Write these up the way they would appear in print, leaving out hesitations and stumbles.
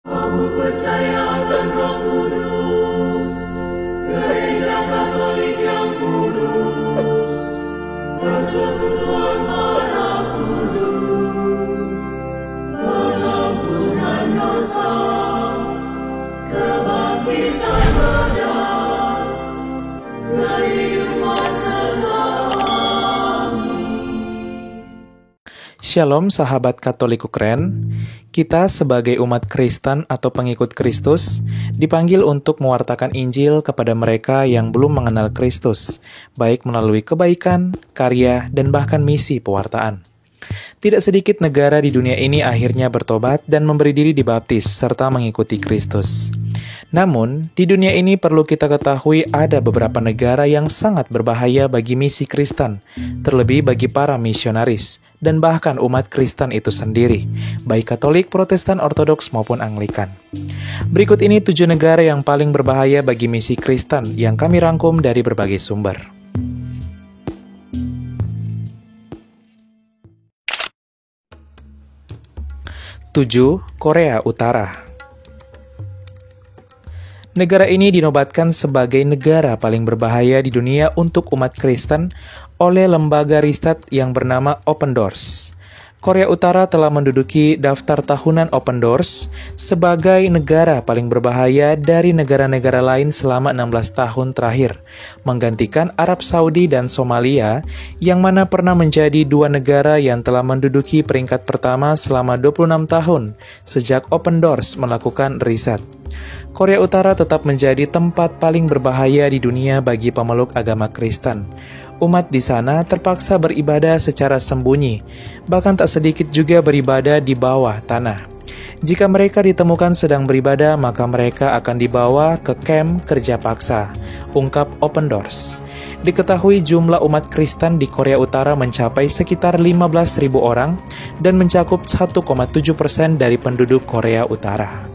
Aku percaya akan Roh Kudus, Gereja Katolik yang kudus, persekutuan para kudus, pengampunan dosa, kebangkitan badan, kehidupan kekal. Shalom sahabat Katolik Ukren, kita sebagai umat Kristen atau pengikut Kristus dipanggil untuk mewartakan Injil kepada mereka yang belum mengenal Kristus, baik melalui kebaikan, karya, dan bahkan misi pewartaan. Tidak sedikit negara di dunia ini akhirnya bertobat dan memberi diri dibaptis serta mengikuti Kristus. Namun, di dunia ini perlu kita ketahui ada beberapa negara yang sangat berbahaya bagi misi Kristen, terlebih bagi para misionaris, dan bahkan umat Kristen itu sendiri, baik Katolik, Protestan, Ortodoks, maupun Anglikan. Berikut ini 7 negara yang paling berbahaya bagi misi Kristen yang kami rangkum dari berbagai sumber. 7. Korea Utara. Negara ini dinobatkan sebagai negara paling berbahaya di dunia untuk umat Kristen oleh lembaga riset yang bernama Open Doors. Korea Utara telah menduduki daftar tahunan Open Doors sebagai negara paling berbahaya dari negara-negara lain selama 16 tahun terakhir, menggantikan Arab Saudi dan Somalia, yang mana pernah menjadi 2 negara yang telah menduduki peringkat pertama selama 26 tahun sejak Open Doors melakukan riset. Korea Utara tetap menjadi tempat paling berbahaya di dunia bagi pemeluk agama Kristen. Umat di sana terpaksa beribadah secara sembunyi, bahkan tak sedikit juga beribadah di bawah tanah. Jika mereka ditemukan sedang beribadah, maka mereka akan dibawa ke kamp kerja paksa, ungkap Open Doors. Diketahui jumlah umat Kristen di Korea Utara mencapai sekitar 15.000 orang dan mencakup 1,7% dari penduduk Korea Utara.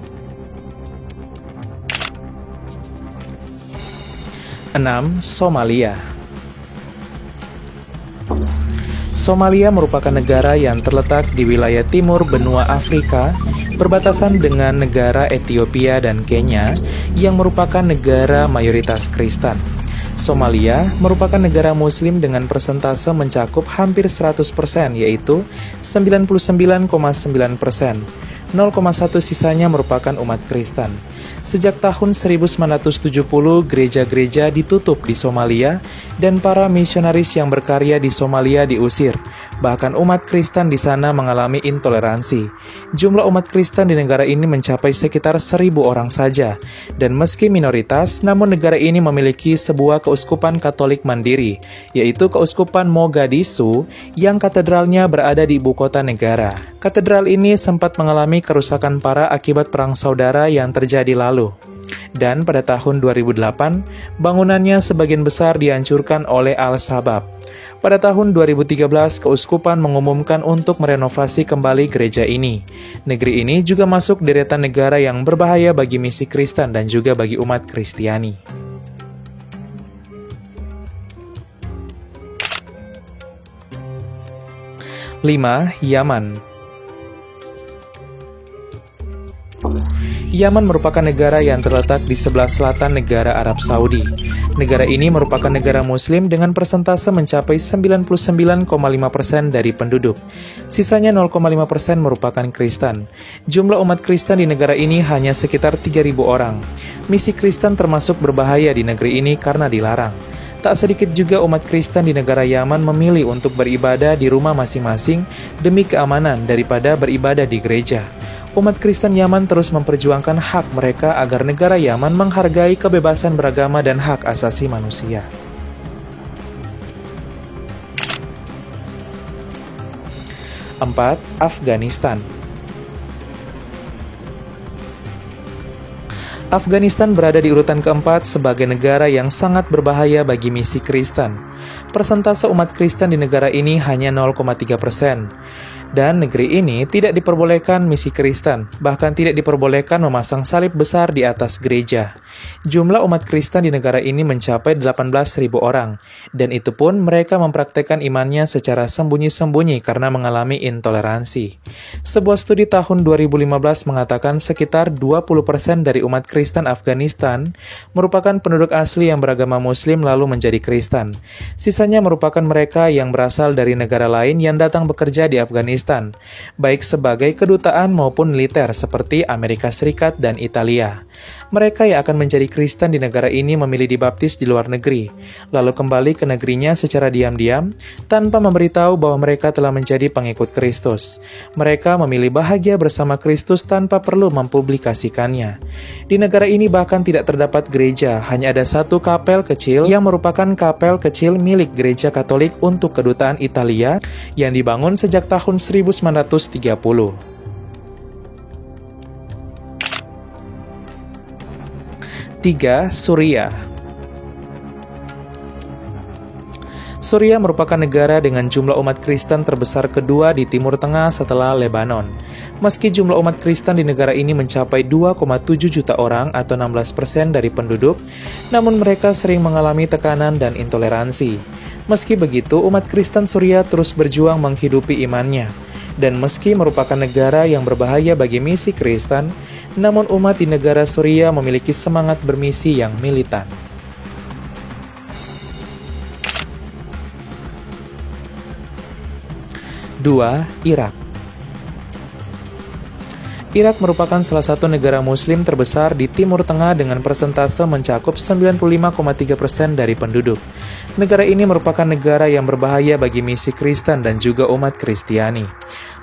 6. Somalia. Somalia merupakan negara yang terletak di wilayah timur benua Afrika, berbatasan dengan negara Ethiopia dan Kenya yang merupakan negara mayoritas Kristen. Somalia merupakan negara muslim dengan persentase mencakup hampir 100%, yaitu 99,9%. 0,1 sisanya merupakan umat Kristen. Sejak tahun 1970, gereja-gereja ditutup di Somalia dan para misionaris yang berkarya di Somalia diusir. Bahkan umat Kristen di sana mengalami intoleransi. Jumlah umat Kristen di negara ini mencapai sekitar 1.000 orang saja. Dan meski minoritas, namun negara ini memiliki sebuah keuskupan Katolik mandiri, yaitu Keuskupan Mogadishu yang katedralnya berada di ibu kota negara. Katedral ini sempat mengalami kerusakan parah akibat perang saudara yang terjadi lalu. Dan pada tahun 2008, bangunannya sebagian besar dihancurkan oleh Al-Shabaab. Pada tahun 2013, keuskupan mengumumkan untuk merenovasi kembali gereja ini. Negeri ini juga masuk deretan negara yang berbahaya bagi misi Kristen dan juga bagi umat Kristiani. 5. Yaman. Yaman merupakan negara yang terletak di sebelah selatan negara Arab Saudi. Negara ini merupakan negara muslim dengan persentase mencapai 99,5% dari penduduk. Sisanya 0,5% merupakan Kristen. Jumlah umat Kristen di negara ini hanya sekitar 3.000 orang. Misi Kristen termasuk berbahaya di negeri ini karena dilarang. Tak sedikit juga umat Kristen di negara Yaman memilih untuk beribadah di rumah masing-masing demi keamanan daripada beribadah di gereja. Umat Kristen Yaman terus memperjuangkan hak mereka agar negara Yaman menghargai kebebasan beragama dan hak asasi manusia. 4. Afghanistan. Afghanistan berada di urutan keempat sebagai negara yang sangat berbahaya bagi misi Kristen. Persentase umat Kristen di negara ini hanya 0,3%. Dan negeri ini tidak diperbolehkan misi Kristen, bahkan tidak diperbolehkan memasang salib besar di atas gereja. Jumlah umat Kristen di negara ini mencapai 18.000 orang, dan itu pun mereka mempraktekkan imannya secara sembunyi-sembunyi karena mengalami intoleransi. Sebuah studi tahun 2015 mengatakan sekitar 20% dari umat Kristen Afghanistan merupakan penduduk asli yang beragama Muslim lalu menjadi Kristen. Sisanya merupakan mereka yang berasal dari negara lain yang datang bekerja di Afghanistan, baik sebagai kedutaan maupun militer seperti Amerika Serikat dan Italia. Mereka yang akan menjadi Kristen di negara ini memilih dibaptis di luar negeri, lalu kembali ke negerinya secara diam-diam tanpa memberitahu bahwa mereka telah menjadi pengikut Kristus. Mereka memilih bahagia bersama Kristus tanpa perlu mempublikasikannya. Di negara ini bahkan tidak terdapat gereja, hanya ada satu kapel kecil yang merupakan kapel kecil milik gereja Katolik untuk kedutaan Italia yang dibangun sejak tahun 1930. 3. Suriah. Suriah merupakan negara dengan jumlah umat Kristen terbesar kedua di Timur Tengah setelah Lebanon. Meski jumlah umat Kristen di negara ini mencapai 2,7 juta orang atau 16% dari penduduk, namun mereka sering mengalami tekanan dan intoleransi. Meski begitu, umat Kristen Suriah terus berjuang menghidupi imannya. Dan meski merupakan negara yang berbahaya bagi misi Kristen, namun umat di negara Suriah memiliki semangat bermisi yang militan. 2. Irak. Irak merupakan salah satu negara Muslim terbesar di Timur Tengah dengan persentase mencakup 95,3% dari penduduk. Negara ini merupakan negara yang berbahaya bagi misi Kristen dan juga umat Kristiani.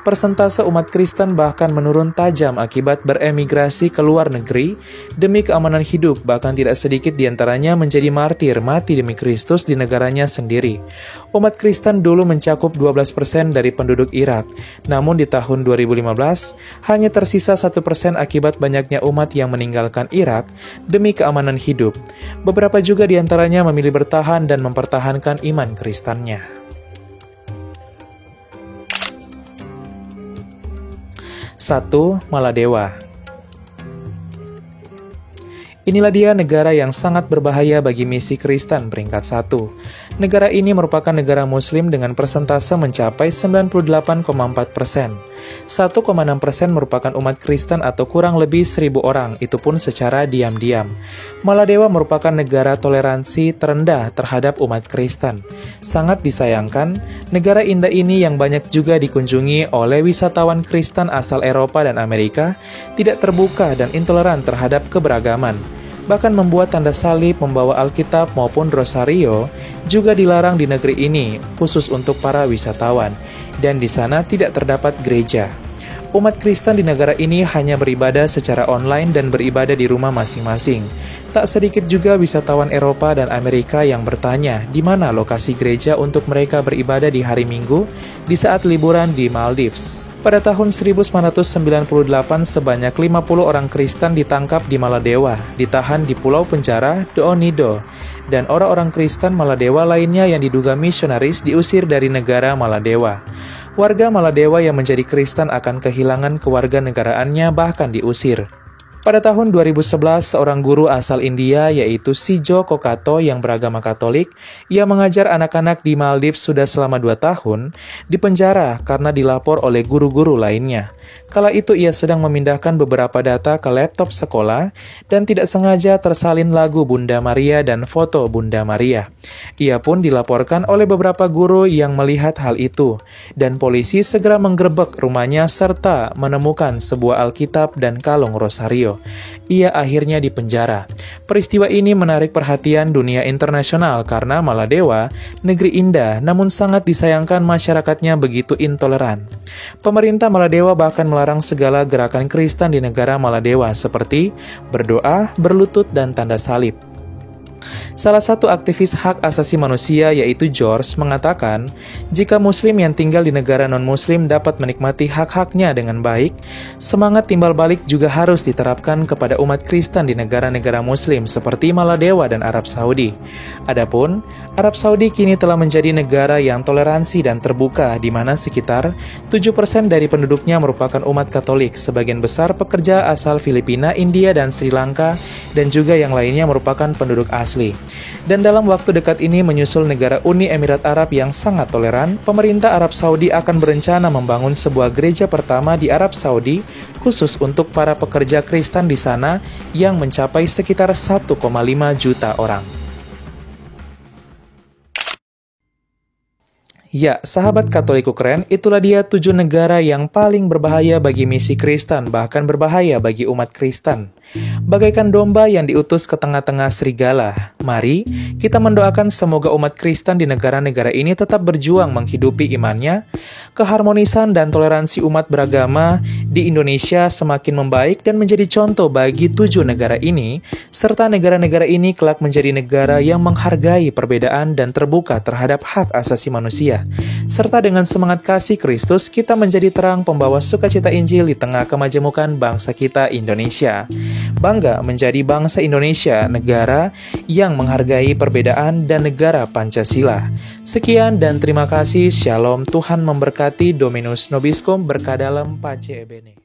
Persentase umat Kristen bahkan menurun tajam akibat beremigrasi ke luar negeri demi keamanan hidup, bahkan tidak sedikit diantaranya menjadi martir mati demi Kristus di negaranya sendiri. Umat Kristen dulu mencakup 12% dari penduduk Irak, namun di tahun 2015 hanya tersisa 1% akibat banyaknya umat yang meninggalkan Irak demi keamanan hidup. Beberapa juga diantaranya memilih bertahan dan mempertahankan iman Kristennya. 1. Maladewa. Inilah dia negara yang sangat berbahaya bagi misi Kristen peringkat 1. Negara ini merupakan negara Muslim dengan persentase mencapai 98,4%. 1,6% merupakan umat Kristen atau kurang lebih 1.000 orang, itu pun secara diam-diam. Maladewa merupakan negara toleransi terendah terhadap umat Kristen. Sangat disayangkan, negara indah ini yang banyak juga dikunjungi oleh wisatawan Kristen asal Eropa dan Amerika tidak terbuka dan intoleran terhadap keberagaman. Bahkan membuat tanda salib, membawa Alkitab maupun rosario juga dilarang di negeri ini, khusus untuk para wisatawan. Dan di sana tidak terdapat gereja. Umat Kristen di negara ini hanya beribadah secara online dan beribadah di rumah masing-masing. Tak sedikit juga wisatawan Eropa dan Amerika yang bertanya di mana lokasi gereja untuk mereka beribadah di hari Minggu di saat liburan di Maldives. Pada tahun 1998, sebanyak 50 orang Kristen ditangkap di Maladewa, ditahan di pulau penjara Doonido, dan orang-orang Kristen Maladewa lainnya yang diduga misionaris diusir dari negara Maladewa. Warga Maladewa yang menjadi Kristen akan kehilangan kewarganegaraannya bahkan diusir. Pada tahun 2011, seorang guru asal India yaitu Sijo Kokato yang beragama Katolik, ia mengajar anak-anak di Maldives sudah selama 2 tahun, dipenjara karena dilapor oleh guru-guru lainnya. Kala itu ia sedang memindahkan beberapa data ke laptop sekolah dan tidak sengaja tersalin lagu Bunda Maria dan foto Bunda Maria. Ia pun dilaporkan oleh beberapa guru yang melihat hal itu, dan polisi segera menggerebek rumahnya serta menemukan sebuah Alkitab dan kalung rosario. Ia akhirnya dipenjara. Peristiwa ini menarik perhatian dunia internasional karena Maladewa, negeri indah namun sangat disayangkan masyarakatnya begitu intoleran. Pemerintah Maladewa bahkan melarang segala gerakan Kristen di negara Maladewa seperti berdoa, berlutut, dan tanda salib. Salah satu aktivis hak asasi manusia yaitu George mengatakan, jika muslim yang tinggal di negara non-muslim dapat menikmati hak-haknya dengan baik, semangat timbal balik juga harus diterapkan kepada umat Kristen di negara-negara muslim seperti Maladewa dan Arab Saudi. Adapun, Arab Saudi kini telah menjadi negara yang toleransi dan terbuka di mana sekitar 7% dari penduduknya merupakan umat Katolik, sebagian besar pekerja asal Filipina, India, dan Sri Lanka, dan juga yang lainnya merupakan penduduk asli. Dan dalam waktu dekat ini menyusul negara Uni Emirat Arab yang sangat toleran, pemerintah Arab Saudi akan berencana membangun sebuah gereja pertama di Arab Saudi khusus untuk para pekerja Kristen di sana yang mencapai sekitar 1,5 juta orang. Ya, sahabat Katoliku keren, itulah dia 7 negara yang paling berbahaya bagi misi Kristen, bahkan berbahaya bagi umat Kristen. Bagaikan domba yang diutus ke tengah-tengah serigala. Mari kita mendoakan semoga umat Kristen di negara-negara ini tetap berjuang menghidupi imannya, keharmonisan dan toleransi umat beragama di Indonesia semakin membaik dan menjadi contoh bagi 7 negara ini, serta negara-negara ini kelak menjadi negara yang menghargai perbedaan dan terbuka terhadap hak asasi manusia. Serta dengan semangat kasih Kristus, kita menjadi terang pembawa sukacita Injil di tengah kemajemukan bangsa kita Indonesia. Bangga menjadi bangsa Indonesia, negara yang menghargai perbedaan dan negara Pancasila. Sekian dan terima kasih. Shalom, Tuhan memberkati. Dominus Nobiscum, berkah dalam Pace Ebene.